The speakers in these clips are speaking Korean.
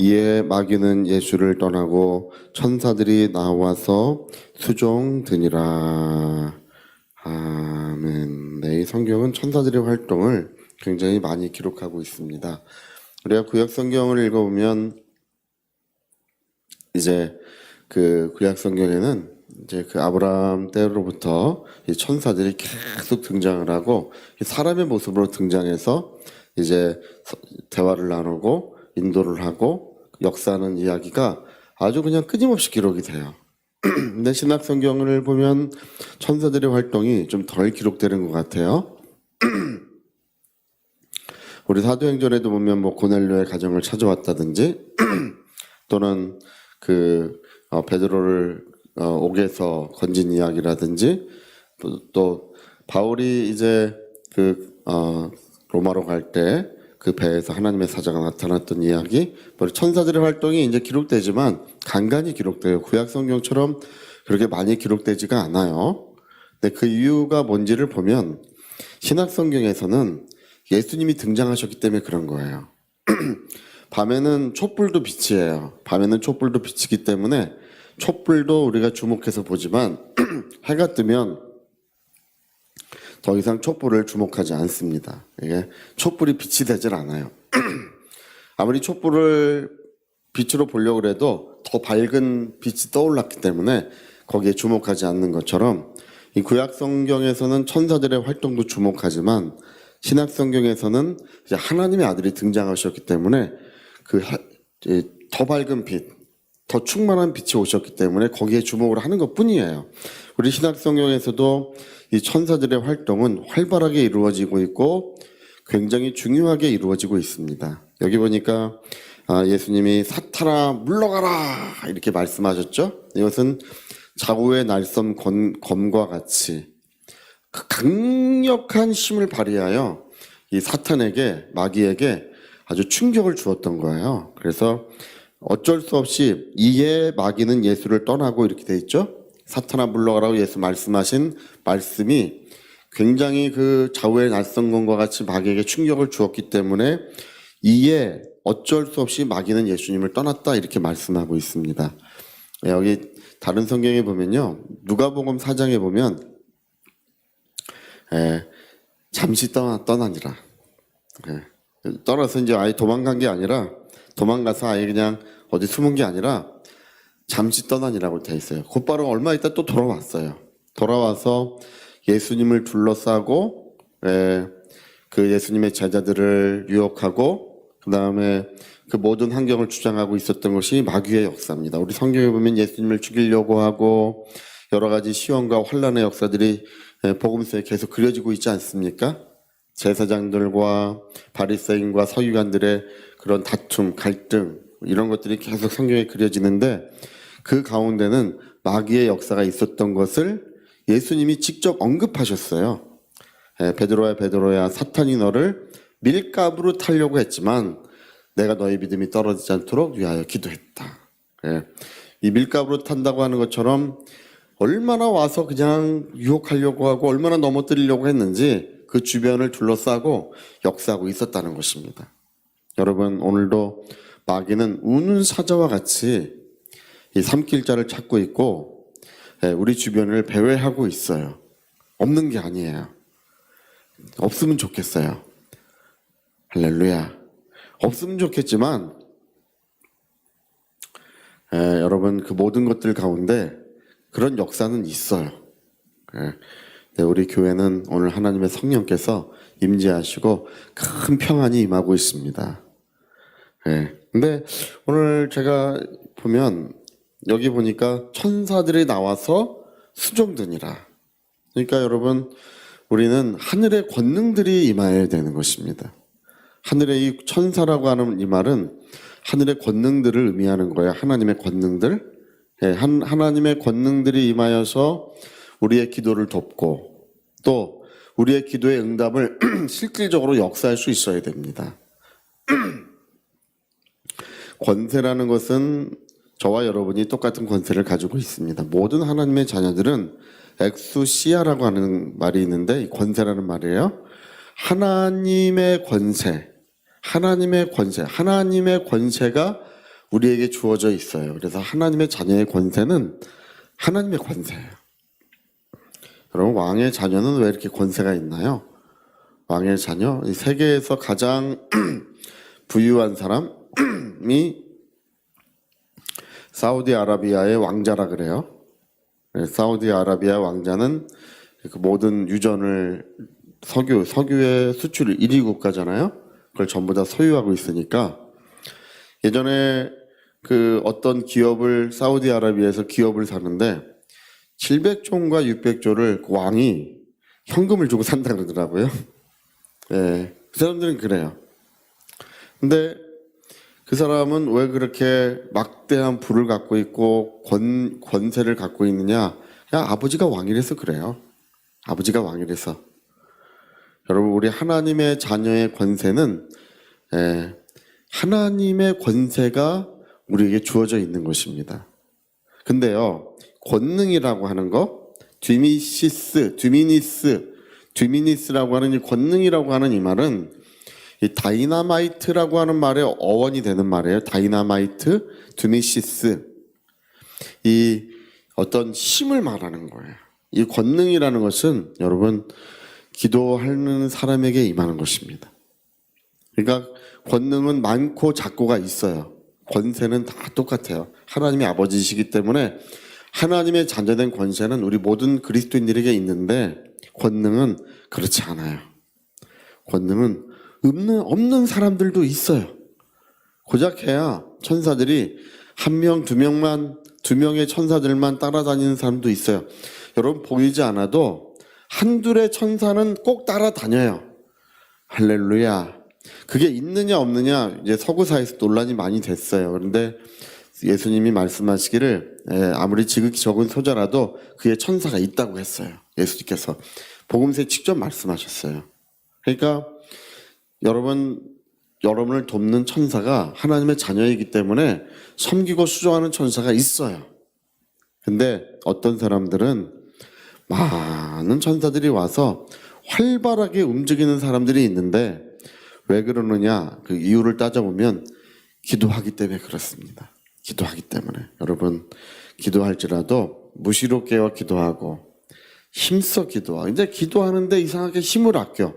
이에 마귀는 예수를 떠나고 천사들이 나와서 수종드니라. 아멘. 네, 이 성경은 천사들의 활동을 굉장히 많이 기록하고 있습니다. 우리가 구약 성경을 읽어보면 이제 그 구약 성경에는 이제 그 아브라함 때로부터 이 천사들이 계속 등장을 하고 사람의 모습으로 등장해서 이제 대화를 나누고 인도를 하고 역사하는 이야기가 아주 그냥 끊임없이 기록이 돼요. 근데 신약 성경을 보면 천사들의 활동이 좀 덜 기록되는 것 같아요. 우리 사도행전에도 보면 뭐 고넬료의 가정을 찾아왔다든지 또는 그 베드로를 옥에서 건진 이야기라든지 또 바울이 이제 그 로마로 갈 때 그 배에서 하나님의 사자가 나타났던 이야기, 천사들의 활동이 이제 기록되지만 간간히 기록돼요. 구약 성경처럼 그렇게 많이 기록되지가 않아요. 근데 그 이유가 뭔지를 보면 신약 성경에서는 예수님이 등장하셨기 때문에 그런 거예요. 밤에는 촛불도 빛이에요. 밤에는 촛불도 빛이기 때문에 촛불도 우리가 주목해서 보지만 해가 뜨면 더 이상 촛불을 주목하지 않습니다. 이게 촛불이 빛이 되질 않아요. 아무리 촛불을 빛으로 보려고 해도 더 밝은 빛이 떠올랐기 때문에 거기에 주목하지 않는 것처럼 이 구약 성경에서는 천사들의 활동도 주목하지만 신약 성경에서는 이제 하나님의 아들이 등장하셨기 때문에 더 밝은 빛, 더 충만한 빛이 오셨기 때문에 거기에 주목을 하는 것뿐이에요. 우리 신약 성경에서도 이 천사들의 활동은 활발하게 이루어지고 있고 굉장히 중요하게 이루어지고 있습니다. 여기 보니까 예수님이 사탄아 물러가라 이렇게 말씀하셨죠. 이것은 좌우의 날선 검과 같이 그 강력한 힘을 발휘하여 이 사탄에게 마귀에게 아주 충격을 주었던 거예요. 그래서 어쩔 수 없이 이에 마귀는 예수를 떠나고 이렇게 돼 있죠. 사탄아 물러가라고 예수 말씀하신 말씀이 굉장히 그 좌우의 날선 검과 같이 마귀에게 충격을 주었기 때문에 이에 어쩔 수 없이 마귀는 예수님을 떠났다 이렇게 말씀하고 있습니다. 여기 다른 성경에 보면요, 누가복음 4장에 보면 잠시 떠나니라. 떠나서 이제 아예 도망간 게 아니라 도망가서 아예 그냥 어디 숨은 게 아니라 잠시 떠나니라고 돼 있어요. 곧바로 얼마 있다 또 돌아왔어요. 돌아와서 예수님을 둘러싸고 그 예수님의 제자들을 유혹하고 그 다음에 그 모든 환경을 주장하고 있었던 것이 마귀의 역사입니다. 우리 성경에 보면 예수님을 죽이려고 하고 여러 가지 시험과 환난의 역사들이 복음서에 계속 그려지고 있지 않습니까? 제사장들과 바리새인과 서기관들의 그런 다툼, 갈등 이런 것들이 계속 성경에 그려지는데 그 가운데는 마귀의 역사가 있었던 것을 예수님이 직접 언급하셨어요. 베드로야 사탄이 너를 밀가부로 타려고 했지만 내가 너의 믿음이 떨어지지 않도록 위하여 기도했다. 이 밀가부로 탄다고 하는 것처럼 얼마나 와서 그냥 유혹하려고 하고 얼마나 넘어뜨리려고 했는지 그 주변을 둘러싸고 역사하고 있었다는 것입니다. 여러분, 오늘도 마귀는 우는 사자와 같이 이 삼킬자를 찾고 있고 우리 주변을 배회하고 있어요. 없는 게 아니에요. 없으면 좋겠어요. 할렐루야. 없으면 좋겠지만 여러분, 그 모든 것들 가운데 그런 역사는 있어요. 우리 교회는 오늘 하나님의 성령께서 임재하시고 큰 평안이 임하고 있습니다. 근데 오늘 제가 보면 여기 보니까 천사들이 나와서 수종드니라. 그러니까 여러분, 우리는 하늘의 권능들이 임하여야 되는 것입니다. 하늘의 이 천사라고 하는 이 말은 하늘의 권능들을 의미하는 거예요. 하나님의 권능들. 하나님의 권능들이 임하여서 우리의 기도를 돕고 또 우리의 기도의 응답을 실질적으로 역사할 수 있어야 됩니다. 권세라는 것은 저와 여러분이 똑같은 권세를 가지고 있습니다. 모든 하나님의 자녀들은 엑수시아라고 하는 말이 있는데 이 권세라는 말이에요. 하나님의 권세가 우리에게 주어져 있어요. 그래서 하나님의 자녀의 권세는 하나님의 권세예요. 여러분, 왕의 자녀는 왜 이렇게 권세가 있나요? 왕의 자녀, 이 세계에서 가장 부유한 사람이 사우디아라비아의 왕자라 그래요. 사우디아라비아 왕자는 그 모든 유전을 석유의 수출 1위 국가잖아요. 그걸 전부 다 소유하고 있으니까 예전에 그 어떤 기업을 사우디아라비아에서 기업을 사는데 700조인가 600조를 그 왕이 현금을 주고 산다 그러더라고요. 예, 그 사람들은 그래요. 근데 그 사람은 왜 그렇게 막대한 부를 갖고 있고 권세를 갖고 있느냐? 그냥 아버지가 왕이라서 그래요. 아버지가 왕이라서. 여러분, 우리 하나님의 자녀의 권세는 하나님의 권세가 우리에게 주어져 있는 것입니다. 근데요, 권능이라고 하는 거, 뒤미니스라고 하는 이 권능이라고 하는 이 말은 이 다이나마이트라고 하는 말의 어원이 되는 말이에요. 다이나마이트, 드미시스. 이 어떤 힘을 말하는 거예요. 이 권능이라는 것은 여러분 기도하는 사람에게 임하는 것입니다. 그러니까 권능은 많고 작고가 있어요. 권세는 다 똑같아요. 하나님의 아버지시기 때문에 하나님의 자녀된 권세는 우리 모든 그리스도인들에게 있는데 권능은 그렇지 않아요. 권능은 없는 사람들도 있어요. 고작 해야 천사들이 한 명, 두 명의 천사들만 따라다니는 사람도 있어요. 여러분, 보이지 않아도 한둘의 천사는 꼭 따라다녀요. 할렐루야. 그게 있느냐 없느냐 이제 서구사에서 논란이 많이 됐어요. 그런데 예수님이 말씀하시기를 아무리 지극히 적은 소자라도 그의 천사가 있다고 했어요. 예수님께서 복음서에 직접 말씀하셨어요. 그러니까 여러분을 돕는 천사가 하나님의 자녀이기 때문에 섬기고 수종하는 천사가 있어요. 근데 어떤 사람들은 많은 천사들이 와서 활발하게 움직이는 사람들이 있는데 왜 그러느냐? 그 이유를 따져보면 기도하기 때문에 그렇습니다. 기도하기 때문에. 여러분, 기도할지라도 무시로 깨어 기도하고 힘써 기도하고. 이제 기도하는데 이상하게 힘을 아껴.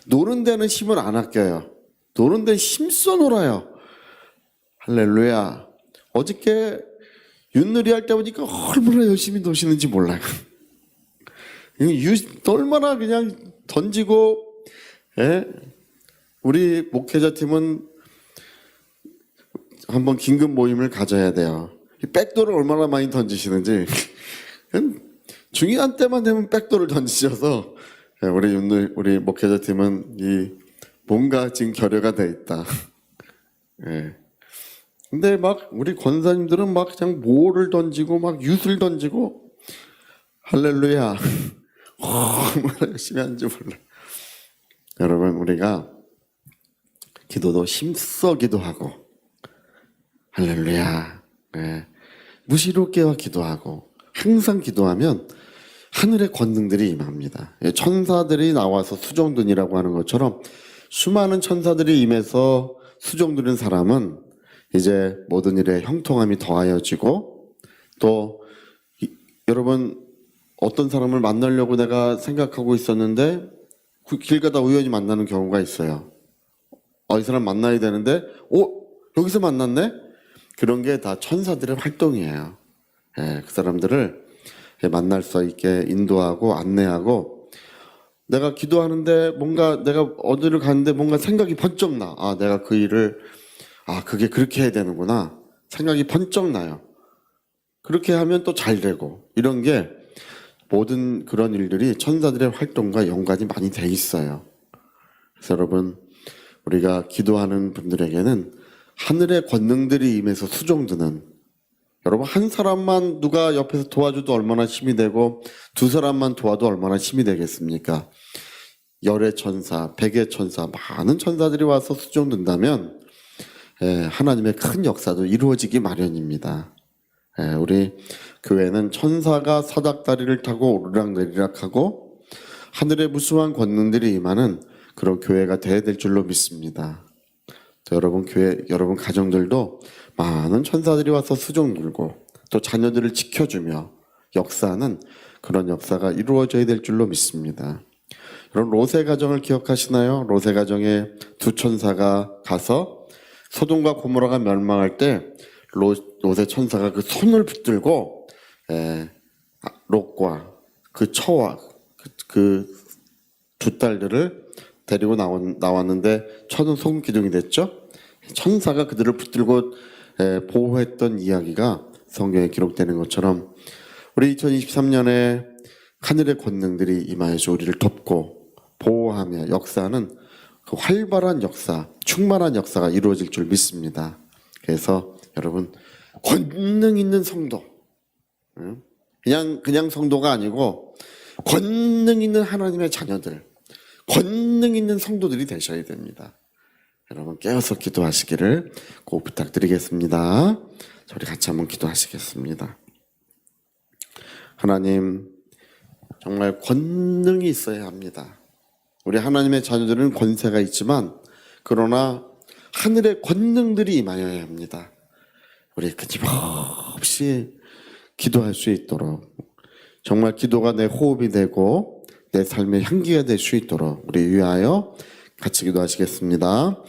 노는 데는 힘을 안 아껴요. 노는 데는 힘써 놀아요. 할렐루야. 어저께 윷놀이 할 때 보니까 얼마나 열심히 노시는지 몰라요. 얼마나 그냥 던지고, 우리 목회자 팀은 한번 긴급 모임을 가져야 돼요. 백도를 얼마나 많이 던지시는지. 중요한 때만 되면 백도를 던지셔서 우리 목회자 팀은 뭔가 지금 결여가 돼 있다. 근데 막 우리 권사님들은 막 그냥 모를 던지고 막 윷을 던지고 할렐루야. 얼마나 열심히 하는지 몰라. 여러분, 우리가 기도도 힘써 기도하고 할렐루야. 무시로 깨어 기도하고 항상 기도하면 하늘의 권능들이 임합니다. 천사들이 나와서 수종드니라고 하는 것처럼 수많은 천사들이 임해서 수종드는 사람은 이제 모든 일에 형통함이 더하여지고 또 여러분 어떤 사람을 만나려고 내가 생각하고 있었는데 길 가다 우연히 만나는 경우가 있어요. 이 사람 만나야 되는데 여기서 만났네? 그런 게 다 천사들의 활동이에요. 그 사람들을 만날 수 있게 인도하고 안내하고 내가 기도하는데 뭔가 내가 어디를 가는데 뭔가 생각이 번쩍 나. 내가 그 일을 그게 그렇게 해야 되는구나. 생각이 번쩍 나요. 그렇게 하면 또 잘 되고 이런 게 모든 그런 일들이 천사들의 활동과 연관이 많이 돼 있어요. 그래서 여러분 우리가 기도하는 분들에게는 하늘의 권능들이 임해서 수종드는 여러분 한 사람만 누가 옆에서 도와줘도 얼마나 힘이 되고 두 사람만 도와도 얼마나 힘이 되겠습니까? 열의 천사, 백의 천사, 많은 천사들이 와서 수종든다면 하나님의 큰 역사도 이루어지기 마련입니다. 우리 교회는 천사가 사닥다리를 타고 오르락내리락하고 하늘의 무수한 권능들이 임하는 그런 교회가 되어야 될 줄로 믿습니다. 여러분 가정들도 많은 천사들이 와서 수종 들고 또 자녀들을 지켜주며 역사하는 그런 역사가 이루어져야 될 줄로 믿습니다. 여러분 롯의 가정을 기억하시나요? 롯의 가정에 두 천사가 가서 소돔과 고모라가 멸망할 때 롯의 천사가 그 손을 붙들고 롯과 그 처와 그 두 딸들을 데리고 나왔는데 처는 소금 기둥이 됐죠. 천사가 그들을 붙들고 보호했던 이야기가 성경에 기록되는 것처럼 우리 2023년에 하늘의 권능들이 임하여서 우리를 돕고 보호하며 역사하는 그 활발한 역사, 충만한 역사가 이루어질 줄 믿습니다. 그래서 여러분 권능 있는 성도, 그냥 성도가 아니고 권능 있는 하나님의 자녀들, 권능 있는 성도들이 되셔야 됩니다. 여러분 깨어서 기도하시기를 꼭 부탁드리겠습니다. 우리 같이 한번 기도하시겠습니다. 하나님, 정말 권능이 있어야 합니다. 우리 하나님의 자녀들은 권세가 있지만 그러나 하늘의 권능들이 임하여야 합니다. 우리 끊임없이 기도할 수 있도록, 정말 기도가 내 호흡이 되고 내 삶의 향기가 될 수 있도록 우리 위하여 같이 기도하시겠습니다.